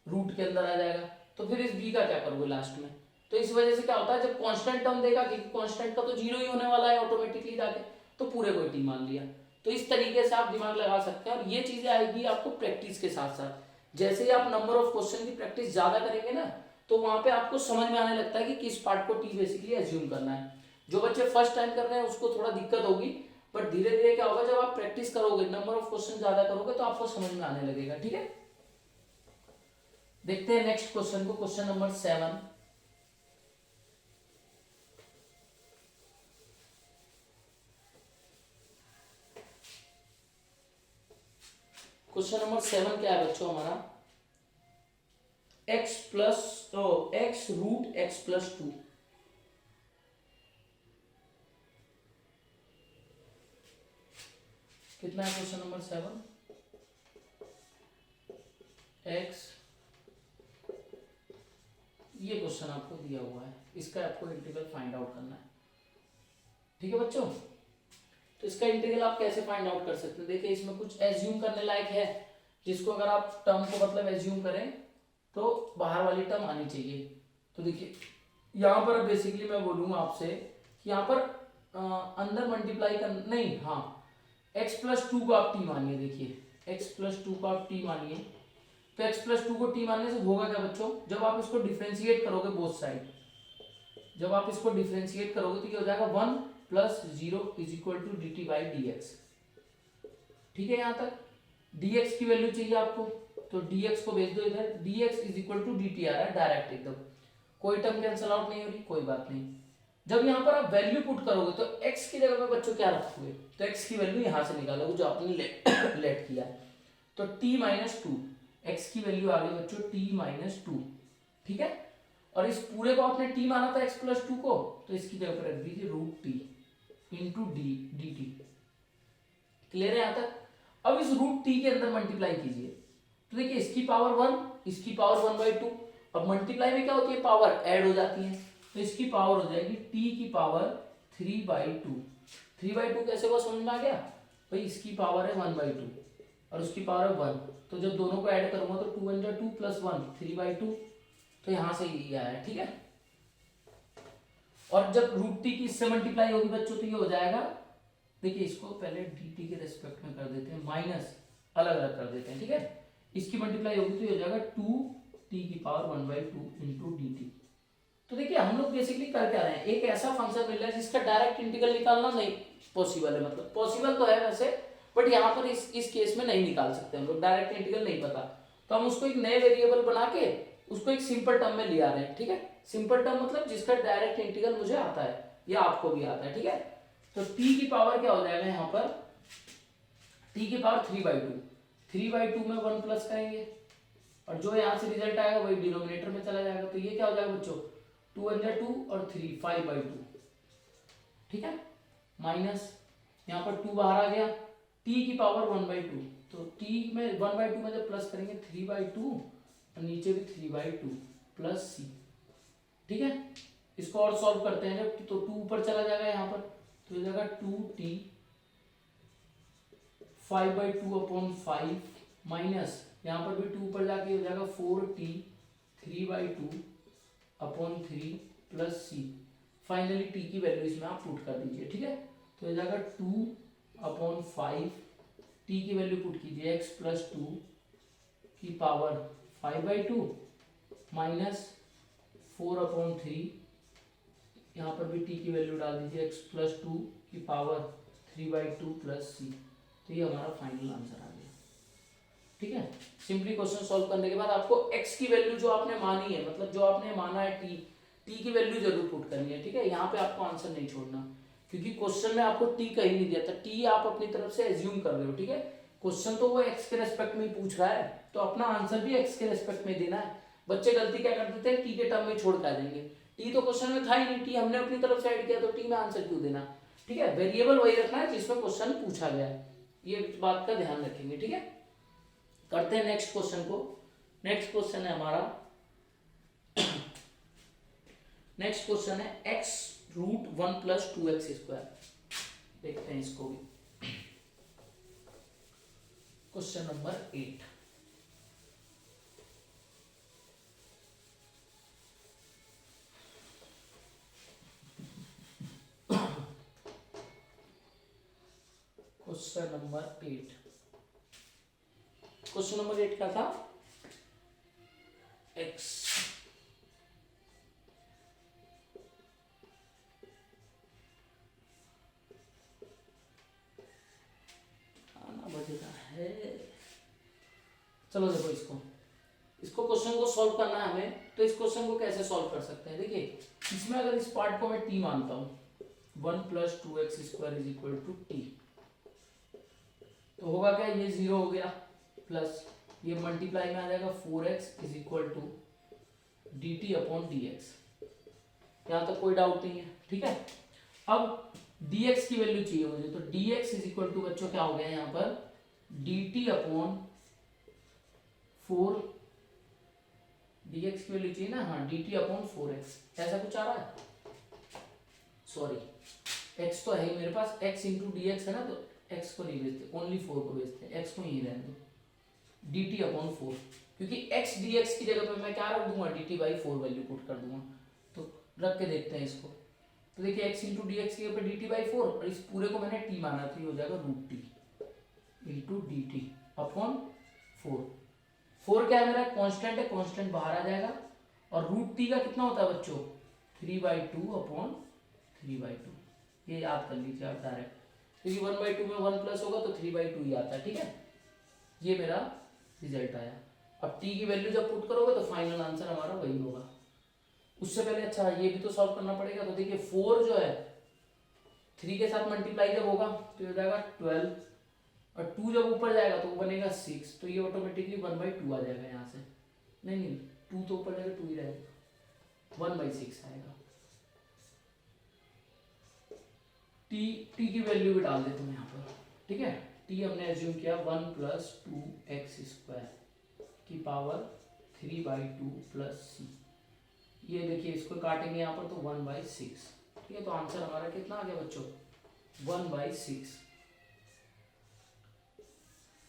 रूट के अंदर आ जाएगा, तो फिर इस बी का क्या करोगे लास्ट में। तो इस वजह से क्या होता है जब कांस्टेंट टर्म देगा, क्योंकि कांस्टेंट का तो जीरो ही होने वाला है ऑटोमेटिकली जाके, तो पूरे को टी मान लिया। तो इस तरीके से आप दिमाग लगा सकते हैं और ये चीजें आएगी आपको प्रैक्टिस के साथ साथ। जैसे ही आप नंबर ऑफ क्वेश्चन की प्रैक्टिस ज्यादा करेंगे ना तो वहां पे आपको समझ में आने लगता है कि किस पार्ट को टी बेसिकली एज्यूम करना है। जो बच्चे फर्स्ट टाइम कर रहे हैं उसको थोड़ा दिक्कत होगी, बट धीरे धीरे क्या होगा जब आप प्रैक्टिस करोगे नंबर ऑफ क्वेश्चन ज्यादा करोगे तो आपको समझ में आने लगेगा। ठीक है, देखते हैं नेक्स्ट क्वेश्चन को, क्वेश्चन नंबर 7। क्वेश्चन नंबर 7 क्या है बच्चों हमारा, x रूट x प्लस 2। कितना है क्वेश्चन नंबर 7, x, ये क्वेश्चन आपको दिया हुआ है, इसका आपको इंटीग्रल फाइंड आउट करना है। ठीक है बच्चों, तो इसका इंटीग्रल आप कैसे फाइंड आउट कर सकते हैं। देखिए इसमें कुछ एज्यूम करने लायक है, जिसको अगर आप टर्म को मतलब एज्यूम करें तो बाहर वाली टर्म आनी चाहिए। तो देखिए यहाँ पर बेसिकली मैं बोलूंगा आपसे कि यहाँ पर अंदर मल्टीप्लाई कर नहीं, हाँ x प्लस 2 को आप t मानिए। देखिए x प्लस 2 को आप t मानिए, तो x प्लस 2 को t मानने से होगा क्या बच्चों, जब आप इसको डिफरेंशिएट करोगे बोथ साइड, जब आप इसको डिफरेंशिएट करोगे तो ये हो जाएगा 1 plus 0 is equal to d t by d x. ठीक है, यहाँ तक dx की वैल्यू चाहिए आपको तो dx को भेज दो इधर, dx is equal to dt आ रहा है डायरेक्ट एकदम, कोई टर्म कैंसिल आउट नहीं हो रही, कोई बात नहीं। जब यहाँ पर आप वैल्यू पुट करोगे तो x की जगह पे बच्चों क्या रखोगे, तो x की वैल्यू यहाँ से निकालोगे जो आपने लेट किया, तो t माइनस 2, x की वैल्यू आ गई बच्चों t माइनस 2। ठीक है, और इस पूरे को आपने t माना था x प्लस 2 को, तो इसकी जगह पर रख दीजिए root T into D T. Clear है यहाँ तक? अब इस रूट टी के अंदर मल्टीप्लाई कीजिए, तो देखिए इसकी पावर 1, इसकी पावर 1/2, और मल्टीप्लाई में क्या होती है पावर ऐड हो जाती है, तो इसकी पावर हो जाएगी t की पावर 3/2। 3/2 कैसे हुआ समझ में आ गया भाई, इसकी पावर है 1/2 और उसकी पावर है 1, तो जब दोनों को ऐड करूंगा तो 2 × 2 प्लस 1 3/2, तो यहां से ये आया। ठीक है, और जब रूट टी की इससे मल्टीप्लाई होगी बच्चों तो ये हो जाएगा, देखिए इसको पहले dt के रेस्पेक्ट में कर देते हैं, माइनस अलग अलग कर देते हैं। ठीक है, इसकी मल्टीप्लाई होगी तो ये हो जाएगा 2t की पावर 1/2 इंटू dt। तो देखिए हम लोग बेसिकली कर क्या रहे हैं, एक ऐसा फंक्शन मिल रहा है जिसका डायरेक्ट इंटीग्रल निकालना नहीं पॉसिबल है, मतलब पॉसिबल तो है वैसे, बट यहाँ पर इस केस में नहीं निकाल सकते हम लोग, डायरेक्ट इंटीग्रल नहीं पता, तो हम उसको एक नए वेरिएबल बना के उसको एक सिंपल टर्म में ले आ रहे हैं। ठीक है, सिंपल टर्म मतलब जिसका डायरेक्ट इंटीग्रल मुझे आता है या आपको भी आता है। ठीक है, तो t की पावर क्या हो जाएगा यहाँ पर, t की पावर 3/2, 3/2 में 1 प्लस करेंगे और जो यहाँ से रिजल्ट आएगा वही डिनोमिनेटर में चला जाएगा। तो ये क्या हो जाएगा बच्चों, 2 × 2 और 3 5/2, ठीक है, माइनस यहाँ पर 2 बाहर आ गया, t की पावर 1/2, तो t में 1/2 में जब प्लस करेंगे 3/2 और नीचे भी 3/2 प्लस c, ठीक है। इसको और सॉल्व करते हैं जब, तो 2 ऊपर चला जाएगा यहाँ पर, तो हो जाएगा 2t 5/2/5 माइनस यहाँ पर भी 2 ऊपर जाके हो जाएगा 4t 3/2/3 plus c। Finally t की वैल्यू इसमें आप पुट कर दीजिए, ठीक है। तो हो जाएगा 2/5, t की वैल्यू पुट कीजिए x + 2 की पावर 5/2 माइनस 4/3, यहाँ पर भी t की वैल्यू डाल दीजिए x + 2 की पावर 3/2 प्लस c। तो ये हमारा फाइनल आंसर आ गया, ठीक है। सिंपली क्वेश्चन सॉल्व करने के बाद आपको x की वैल्यू जो आपने मानी है, मतलब जो आपने माना है t की वैल्यू जरूर पुट करनी है, ठीक है। यहाँ पे आपको आंसर नहीं छोड़ना, क्योंकि क्वेश्चन में आपको t कहीं नहीं दिया था, t आप अपनी तरफ से एज्यूम कर रहे हो, ठीक है। क्वेश्चन तो वो x के रेस्पेक्ट में ही पूछ रहा है, तो अपना आंसर भी x के रेस्पेक्ट में देना है। बच्चे गलती क्या कर देते हैं, t के टर्म में छोड़ कर देंगे, t तो क्वेश्चन में था ही नहीं, t हमने अपनी तरफ से ऐड किया, तो t में आंसर क्यों देना, ठीक है। वेरिएबल वही रखना है जिसमें क्वेश्चन पूछा गया है, ये बात का ध्यान रखेंगे, ठीक है। करते हैं नेक्स्ट क्वेश्चन को। नेक्स्ट क्वेश्चन है हमारा, नेक्स्ट क्वेश्चन है x√1 + 2x²। देखते हैं इसको भी, question number 8। Question number 8, question number 8 क्या था, x आना बजेगा है। चलो देखो इसको क्वेश्चन को सॉल्व करना है हमें, तो इस क्वेश्चन को कैसे सॉल्व कर सकते हैं। देखिए इसमें अगर इस पार्ट को मैं t मानता हूं, 1 + 2x² = t, तो होगा क्या, ये 0 हो गया, प्लस ये मल्टीप्लाई में आ जाएगा 4x = dt/dx। यहां तक कोई डाउट नहीं है, ठीक है। अब dx की वैल्यू चाहिए मुझे, तो dx = बच्चों क्या हो गया यहाँ पर, dt/4, dx की वैल्यू चाहिए ना, हाँ dt/4x, ऐसा कुछ आ रहा है, सॉरी x तो है ही मेरे पास, x × dx है ना, तो x को नहीं भेजते, ओनली 4 को भेजते हैं, x को यहीं रहने दो, dt/4, क्योंकि x dx की जगह पे मैं क्या रख दूंगा, dt/4 वैल्यू पुट कर दूंगा। तो रख के देखते हैं इसको, तो देखिए x × dx की जगह पे dt/4 और इस पूरे को मैंने t माना, तो ये हो जाएगा √t × dt/4। 4 क्या है मेरा, कांस्टेंट है, कांस्टेंट बाहर आ जाएगा, और √t का कितना होता है बच्चों, 3/2/3/2, ये याद कर लीजिए आप डायरेक्ट, क्योंकि 1/2 में 1 प्लस होगा तो 3/2 ही आता है, ठीक है। ये मेरा रिजल्ट आया। अब t की वैल्यू जब पुट करोगे तो फाइनल आंसर हमारा वही होगा। उससे पहले अच्छा ये भी तो सॉल्व करना पड़ेगा, तो देखिए 4 जो है 3 के साथ मल्टीप्लाई जब होगा तो हो जाएगा 12, और 2 जब ऊपर जाएगा तो वो बनेगा 6, तो ये ऑटोमेटिकली 1/2 आ जाएगा यहाँ से, नहीं 2 तो ऊपर जाएगा, 2 ही रहेगा, 1/6 आएगा। t की वैल्यू भी डाल देते हैं यहाँ पर, ठीक है। t हमने एज्यूम किया 1 + 2x² की पावर 3/2 प्लस c। ये देखिए इसको काटेंगे यहाँ पर तो 1/6, ठीक है। तो आंसर हमारा कितना आ गया बच्चों, 1/6,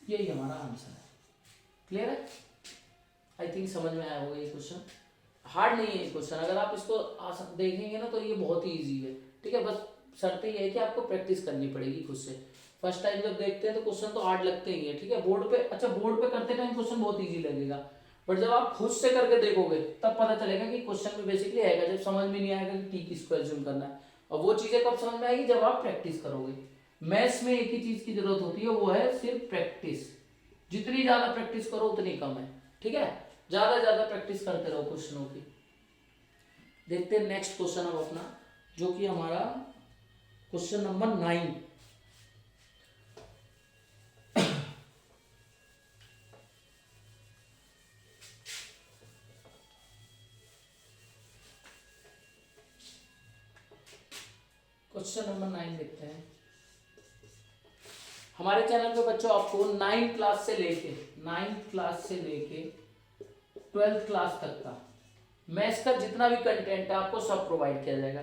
यही हमारा आंसर है। क्लियर है, आई थिंक समझ में आया होगा। ये क्वेश्चन हार्ड नहीं है, ये क्वेश्चन अगर आप इसको देखेंगे ना तो ये बहुत ही इजी है, ठीक है। बस शर्त ये है कि आपको प्रैक्टिस करनी पड़ेगी खुद से। फर्स्ट टाइम जब देखते हैं तो क्वेश्चन तो हार्ड लगते ही है, ठीक है। बोर्ड पे, अच्छा बोर्ड पे करते टाइम क्वेश्चन बहुत इजी लगेगा, बट जब आप खुद से करके देखोगे तब पता चलेगा कि क्वेश्चन में बेसिकली आएगा, जब समझ में नहीं आएगा कि t किसको एज्यूम करना है। और वो चीजें कब समझ में आएगी, जब आप प्रैक्टिस करोगे। मैथ्स में एक ही चीज की जरूरत होती है, वो है सिर्फ प्रैक्टिस। जितनी ज्यादा प्रैक्टिस करो उतनी कम है, ठीक है। ज्यादा प्रैक्टिस करते रहो क्वेश्चनों की। देखते हैं नेक्स्ट क्वेश्चन अब अपना, जो कि हमारा क्वेश्चन नंबर 9। क्वेश्चन नंबर 9 देखते हैं। हमारे चैनल पे बच्चों आपको 9th क्लास से लेके 12th क्लास तक का मैथ्स का जितना भी कंटेंट है आपको सब प्रोवाइड किया जाएगा।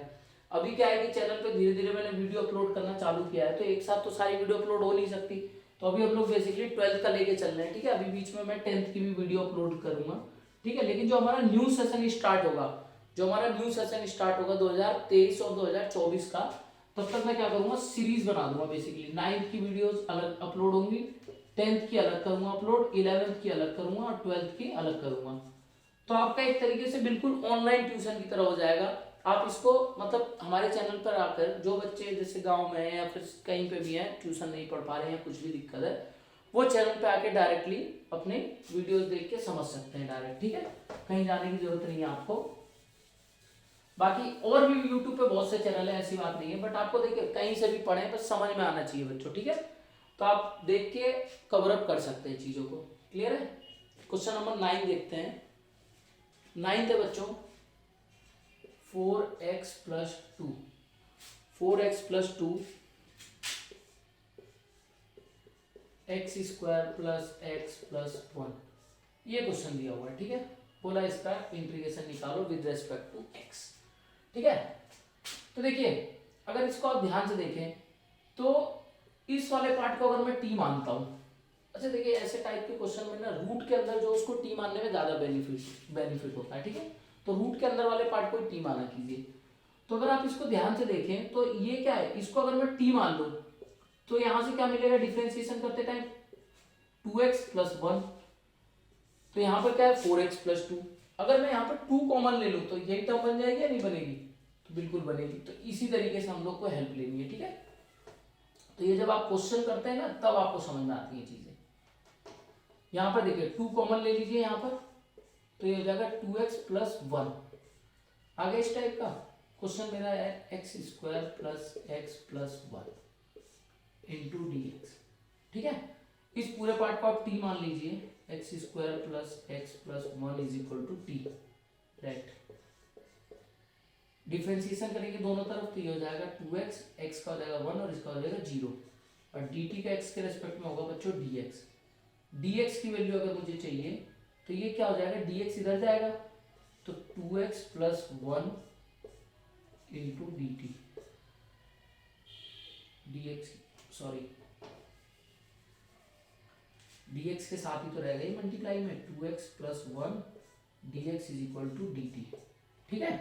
अभी क्या है कि चैनल पे धीरे धीरे मैंने वीडियो अपलोड करना चालू किया है, तो एक साथ तो सारी वीडियो अपलोड हो नहीं सकती, तो अभी हम लोग बेसिकली 12th का लेके चल रहे हैं, ठीक है। अभी बीच में मैं 10th की भी वीडियो अपलोड करूंगा, ठीक है। लेकिन जो हमारा न्यू सेशन स्टार्ट होगा 2023 और 2024 का, तब तक मैं क्या करूंगा, सीरीज बना दूंगा। बेसिकली 9th की वीडियोस अलग अपलोड होंगी, 10th की अलग करूंगा अपलोड, 11th की अलग करूंगा और 12th की अलग करूंगा। तो आपका एक तरीके से बिल्कुल ऑनलाइन ट्यूशन की तरह हो जाएगा। आप इसको मतलब हमारे चैनल पर आकर जो बच्चे जैसे गांव में है या फिर कहीं पे भी हैं, ट्यूशन नहीं पढ़ पा रहे हैं, कुछ भी दिक्कत है, वो चैनल पे आके डायरेक्टली अपने वीडियोस देख के समझ सकते हैं डायरेक्ट, ठीक है। कहीं जाने की जरूरत नहीं है आपको। बाकी और भी यूट्यूब पे बहुत से चैनल है, ऐसी बात नहीं है, बट आपको देखिए कहीं से भी पढ़े बस समझ में आना चाहिए बच्चों, ठीक है। तो आप देख के कवर अप कर सकते हैं चीजों को। क्लियर है। क्वेश्चन नंबर 9 देखते हैं। 9 है बच्चों 4x plus 2 x square plus X plus 1, ये क्वेश्चन दिया हुआ है, ठीक है। बोला इसका इंटीग्रेशन निकालो विद रेस्पेक्ट टू एक्स, ठीक है। तो देखिए अगर इसको आप ध्यान से देखें तो इस वाले पार्ट को अगर मैं टी मानता हूं, अच्छा देखिए ऐसे टाइप के क्वेश्चन में ना रूट के अंदर जो उसको टी मानने में ज्यादा बेनिफिट होता है, ठीक है। तो रूट के अंदर वाले पार्ट को टी माना कीजिए। तो अगर आप इसको ध्यान से देखें तो ये क्या है, इसको अगर मैं टी मान लूं तो यहां से क्या मिलेगा डिफरेंशिएशन करते टाइम 2x प्लस 1, तो यहां पर क्या है 4x प्लस 2। अगर मैं यहाँ पर 2 कॉमन ले लूं तो यही टर्म बन जाएगी या नहीं बनेगी, तो बिल्कुल बनेगी। तो इसी तरीके से हम लोग को हेल्प लेनी है, ठीक है। तो ये जब आप क्वेश्चन करते हैं ना तब आपको समझ में आती है चीजें। यहां पर देखिए 2 कॉमन ले लीजिए यहां पर, तो ये हो जाएगा 2x प्लस 1। आगे इस टाइप का क्वेश्चन मेरा है x square plus X plus 1 into D x, ठीक है। इस पूरे पार्ट को आप टी मान लीजिए, X square plus X plus 1 is equal to T, right. Differentiation करेंगे दोनों तरफ तो ये हो जाएगा 2x, x का हो जाएगा 1 और इसका हो जाएगा 0, और dt का x के रेस्पेक्ट में होगा बच्चों dx। dx की वैल्यू अगर मुझे चाहिए तो ये क्या हो जाएगा, dx इधर जाएगा तो 2x plus 1 into dt, dx के साथ ही तो रहेगा ये मल्टीप्लाई में, 2x plus 1 dx is equal to dt, ठीक है।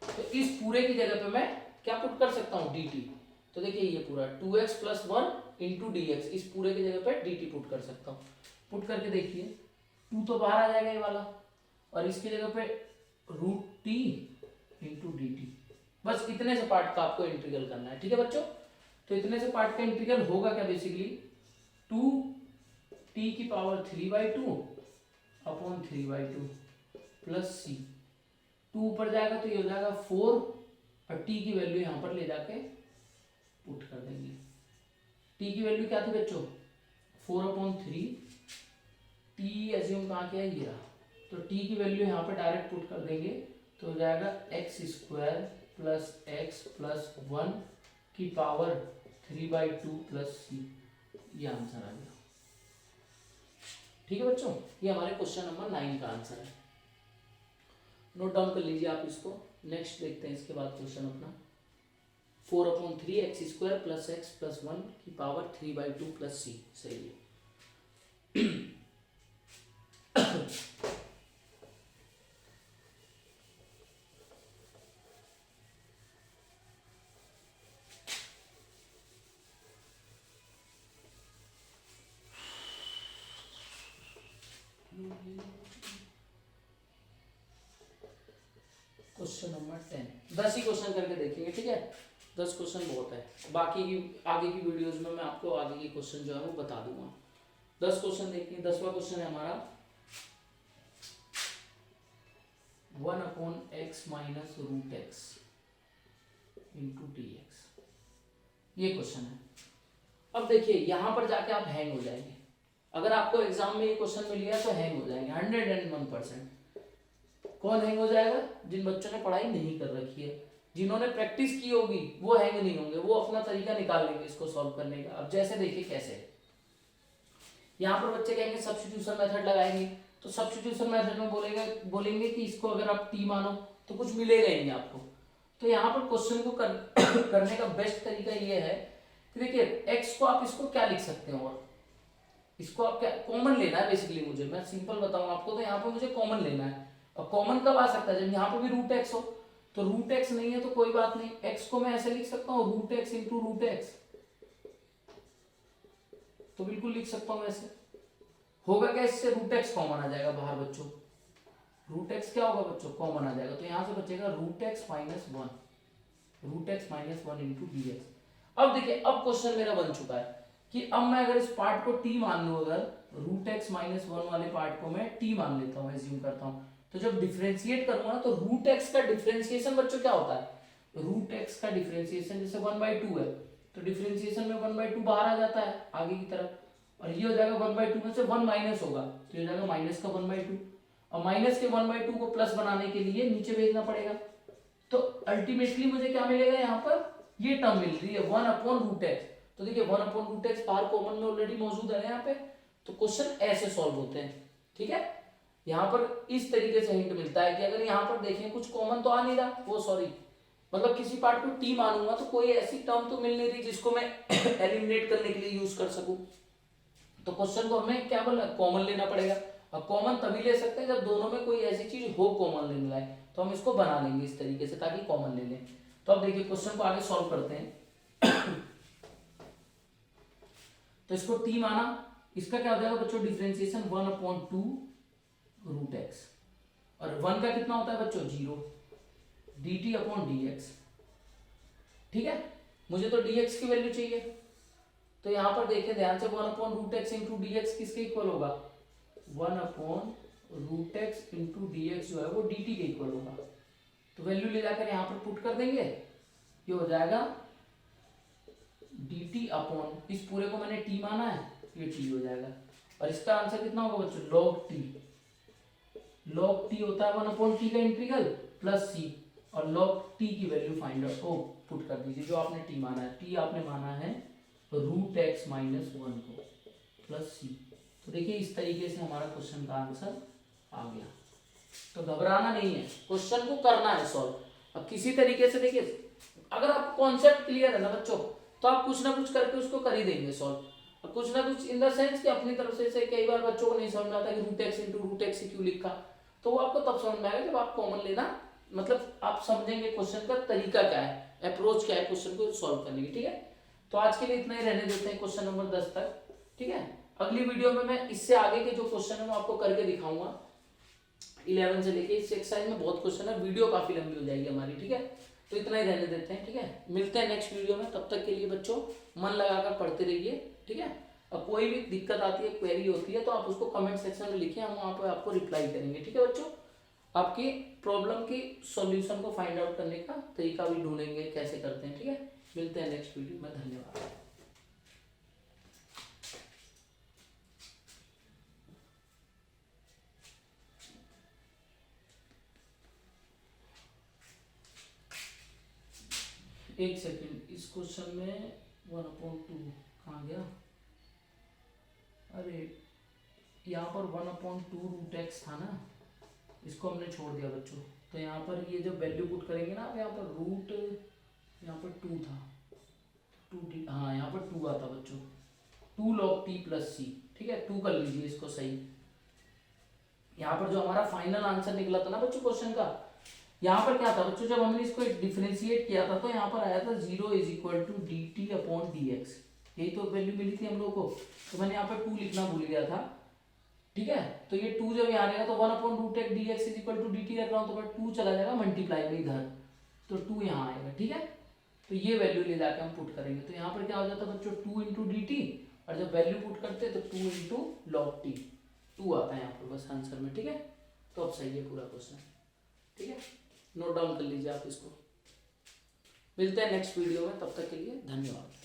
तो इस पूरे की जगह पे मैं क्या पुट कर सकता हूँ dt, तो देखिए ये पूरा 2x plus 1 into D x, इस पूरे की जगह पे dt पुट कर सकता हूँ। पुट करके देखिए 2 तो बाहर आ जाएगा ये वाला, और इसकी जगह पे root T into D T. बस इतने से पार्ट का आपको इंटीग्रल करना है, ठीक है बच्चों। तो इतने से पार्ट का इंटीग्रल होगा क्या, बेसिकली 2t की पावर 3/2 अपॉन 3/2 प्लस c। 2 ऊपर जाएगा तो ये हो जाएगा 4, और t की वैल्यू यहां पर ले जाके पुट कर देंगे। t की वैल्यू क्या थी बच्चों 4/3, t एज्यूम कहाँ किया ये रहा, तो t की वैल्यू यहाँ पर डायरेक्ट पुट कर देंगे तो हो जाएगा x square plus X plus 1 की पावर 3/2 प्लस c, ये आंसर आ गया, ठीक है बच्चों। ये हमारे क्वेश्चन नंबर 9 का आंसर है, नोट डाउन कर लीजिए आप इसको। नेक्स्ट देखते हैं इसके बाद क्वेश्चन अपना 4/3 x square plus X plus 1 की पावर 3/2 प्लस c, सही है। क्वेश्चन नंबर 10, 10 ही क्वेश्चन करके देखेंगे, ठीक है। 10 क्वेश्चन बहुत है, बाकी की आगे की वीडियोस में मैं आपको आगे की क्वेश्चन जो है वो बता दूंगा। 10 क्वेश्चन देखिए। 10वां क्वेश्चन है हमारा 1/x minus root X into D X. ये क्वेश्चन है। अब देखिए यहाँ पर जाके आप हैंग हो जाएंगे, अगर आपको एग्जाम में ये क्वेश्चन मिल गया तो हैंग हो जाएंगे 101%। कौन हैंग हो जाएगा? जिन बच्चों ने पढ़ाई नहीं कर रखी है, जिन्होंने प्रैक्टिस की होगी वो हैंग नहीं होंगे, वो अपना तरीका निकाल लेंगे इसको सॉल्व करने का। अब जैसे देखिए कैसे, यहाँ पर बच्चे कहेंगे सब्स्टिट्यूशन मेथड लगाएंगे, तो सब्स्टिट्यूशन मेथड में बोलेंगे कि इसको अगर आप टी मानो तो कुछ मिलेगा ही नहीं आपको। तो यहाँ पर क्वेश्चन को करने का बेस्ट तरीका ये है कि देखिए एक्स को आप इसको क्या लिख सकते हो, और इसको आप क्या कॉमन लेना है बेसिकली, मुझे मैं सिंपल बताऊंगा आपको, तो यहाँ पर मुझे कॉमन लेना है। और कॉमन कब आ सकता है? जब यहाँ पर भी रूट एक्स हो। तो रूट एक्स नहीं है तो कोई बात नहीं, एक्स को मैं ऐसे लिख सकता हूँ root X into root X, तो बिल्कुल लिख सकता हूँ ऐसे। होगा क्या इससे? रूट एक्स कॉमन आ जाएगा बाहर बच्चों, रूट एक्स क्या होगा बच्चों? कॉमन आ जाएगा। तो यहां से बचेगा root X minus one, root X minus one into D X. अब देखिए अब क्वेश्चन मेरा बन चुका है कि अब मैं अगर इस पार्ट को टी मान लूं, अगर रूट एक्स माइनस वन वाले पार्ट को मैं टी मान लेता हूं, एज्यूम करता हूं, तो जब डिफरेंशिएट करूंगा ना तो रूट एक्स का डिफरेंशिएशन बच्चों क्या होता है? रूट एक्स का डिफरेंशिएशन जैसे 1/2 है तो डिफरेंशिएशन में 1/2 बाहर आ जाता है आगे की तरफ, और ये हो जाएगा 1/2 में से 1 माइनस होगा तो ये हो जाएगा माइनस का 1/2, और माइनस के 1/2 को प्लस बनाने के लिए नीचे भेजना पड़ेगा। तो अल्टीमेटली मुझे क्या मिलेगा? यहाँ पर ये टर्म मिल रही है 1/√x। तो देखिए 1/√x बाहर कॉमन में ऑलरेडी मौजूद है यहाँ पे, तो क्वेश्चन ऐसे सॉल्व होते हैं। ठीक है, यहाँ पर इस तरीके से हिंट मिलता है कि अगर यहाँ पर देखें कुछ कॉमन तो आ नहीं रहा, वो सॉरी मतलब किसी पार्ट को टी मानूंगा तो कोई ऐसी टर्म तो मिल नहीं रही जिसको मैं एलिमिनेट करने के लिए यूज कर सकूं। तो क्वेश्चन को हमें क्या बोलना? कॉमन लेना पड़ेगा, और कॉमन तभी ले सकते हैं जब दोनों में कोई ऐसी चीज हो कॉमन लेने लायक, तो हम इसको बना लेंगे इस तरीके से ताकि कॉमन ले लें। तो अब देखिए क्वेश्चन को आगे सॉल्व करते हैं। तो इसको टी माना, इसका क्या हो जाएगा बच्चों? डिफरेंशिएशन 1/2√x, और 1 का कितना होता है बच्चों? 0, dt/dx। ठीक है, मुझे तो dx की वैल्यू चाहिए, तो यहां पर देखिए ध्यान से 1/√x इंटू dx किसके इक्वल होगा? 1/√x इंटू dx जो है वो dt के इक्वल होगा। तो वैल्यू ले जाकर यहां पर पुट कर देंगे, ये हो जाएगा dt अपॉन, इस पूरे को मैंने t माना है, ये t हो जाएगा। और इसका आंसर कितना होगा बच्चों? log t। log t होता है 1/t का इंटीग्रल प्लस c, और log t की वैल्यू फाइंड आउट ओ पुट कर दीजिए जो आपने t माना है। t आपने माना है √x माइनस 1 को प्लस c। तो देखिए इस तरीके से हमारा क्वेश्चन का आंसर आ गया। तो घबराना नहीं है, क्वेश्चन को करना है सॉल्व। अब किसी तरीके से देखिए अगर आपको कॉन्सेप्ट क्लियर है ना बच्चों, तो आप कुछ ना कुछ करके उसको कर ही देंगे सॉल्व। कुछ ना कुछ इन द सेंस कि अपनी तरफ से कई बार बच्चों को नहीं समझ आता कि √x इंटू √x क्यों लिखा, तो वो आपको तब समझ में आएगा जब आप कॉमन लेना, मतलब आप समझेंगे क्वेश्चन का तरीका क्या है, अप्रोच क्या है क्वेश्चन को सॉल्व करने की। ठीक है, तो आज के लिए इतना ही रहने देते हैं क्वेश्चन नंबर 10 तक। ठीक है, अगली वीडियो में मैं इससे आगे के जो क्वेश्चन है वो आपको करके दिखाऊंगा, 11 से लेके इस एक्सरसाइज में बहुत क्वेश्चन है, वीडियो काफी लंबी हो जाएगी हमारी। ठीक है, तो इतना ही रहने देते हैं। ठीक है, मिलते हैं नेक्स्ट वीडियो में, तब तक के लिए बच्चों मन लगाकर पढ़ते रहिए। ठीक है, और कोई भी दिक्कत आती है, क्वेरी होती है, तो आप उसको कमेंट सेक्शन में लिखिए, हम वहाँ पर आपको रिप्लाई करेंगे। ठीक है बच्चों, आपकी प्रॉब्लम की सॉल्यूशन को फाइंड आउट करने का तरीका भी ढूंढेंगे कैसे करते हैं। ठीक है, मिलते हैं नेक्स्ट वीडियो में, धन्यवाद। एक सेकेंड, इस क्वेश्चन में 1/2 कहाँ गया? अरे यहाँ पर 1/2√x था ना, इसको हमने छोड़ दिया बच्चों। तो यहाँ पर ये जब वैल्यू पुट करेंगे ना, आप यहाँ पर रूट, यहाँ पर 2 था, 2t, हाँ यहाँ पर 2 आता बच्चों, 2 log t प्लस c। ठीक है, 2 कर लीजिए इसको सही। यहाँ पर जो हमारा फाइनल आंसर निकला था ना बच्चों क्वेश्चन का, यहाँ पर क्या था बच्चों? जब हमने इसको डिफरेंशिएट किया था तो यहाँ पर आया था 0 = dt/dx, यही तो वैल्यू मिली थी हम लोग को। तो मैंने यहाँ पर 2 लिखना भूल गया था। ठीक है, तो ये 2 जब यहाँ रहेगा तो 1/√x dx = dt रख रहा हूँ, तो मैं 2 चला जाएगा मल्टीप्लाई में इधर, तो 2 यहाँ आएगा। ठीक है, तो ये वैल्यू ले जाकर हम पुट करेंगे, तो यहाँ पर क्या हो जाता है बच्चों? 2 × dt, और जब वैल्यू पुट करते हैं तो 2 × log t, 2 आता है यहाँ पर बस आंसर में। ठीक है, तो अब सही है पूरा क्वेश्चन। ठीक है, नोट डाउन कर लीजिए आप इसको। मिलते हैं नेक्स्ट वीडियो में, तब तक के लिए धन्यवाद।